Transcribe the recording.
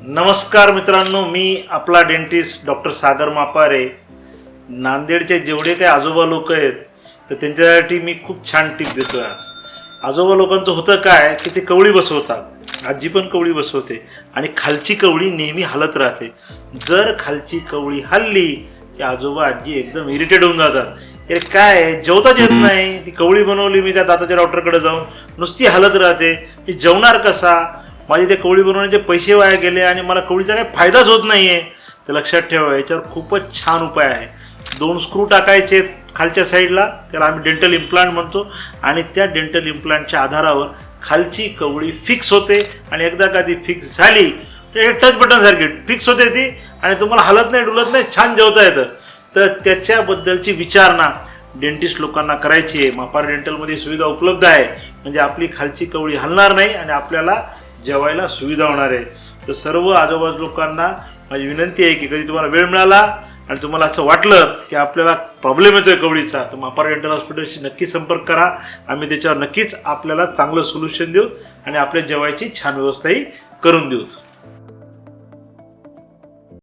नमस्कार मित्रांनो, मी आपला डेंटिस्ट डॉक्टर सागर मापारे. नांदेडचे जेवढे काही आजोबा लोक आहेत तर त्यांच्यासाठी मी खूप छान टिप देतो. आज आजोबा लोकांचं होतं काय की ते कवळी बसवतात. आजी पण कवळी बसवते आणि खालची कवळी नेहमी हलत राहते. जर खालची कवळी हलली की आजोबा आजी एकदम इरिटेट होऊन जातात. अरे काय जेवताच येत नाही, ती कवळी बनवली मी त्या दाताच्या डॉक्टरकडे जाऊन, नुसती हलत राहते, मी जेवणार कसा, माझे ते कवळी बनवण्याचे पैसे वाया गेले आणि मला कवळीचा काही फायदाच होत नाही आहे. तर लक्षात ठेवा, याच्यावर खूपच छान उपाय आहे. 2 स्क्रू टाकायचे खालच्या साईडला, त्याला आम्ही डेंटल इम्प्लांट म्हणतो, आणि त्या डेंटल इम्प्लांटच्या आधारावर खालची कवळी फिक्स होते. आणि एकदा का ती फिक्स झाली तर टच बटनसारखी फिक्स होते ती, आणि तुम्हाला हलत नाही, डुलत नाही, छान जेवता येतं. तर त्याच्याबद्दलची विचारणा डेंटिस्ट लोकांना करायची आहे. मापार डेंटलमध्ये सुविधा उपलब्ध आहे, म्हणजे आपली खालची कवळी हलणार नाही आणि आपल्याला जेवायला सुविधा होणार आहे. तर सर्व आजोबा लोकांना माझी विनंती आहे की कधी तुम्हाला वेळ मिळाला आणि तुम्हाला असं वाटलं की आपल्याला प्रॉब्लेम येतोय कवळीचा, तर मापार डेंटल हॉस्पिटलशी नक्की संपर्क करा. आम्ही त्याच्यावर नक्कीच आपल्याला चांगलं सोल्युशन देऊ आणि आपल्या जेवायची छान व्यवस्थाही करून देऊ.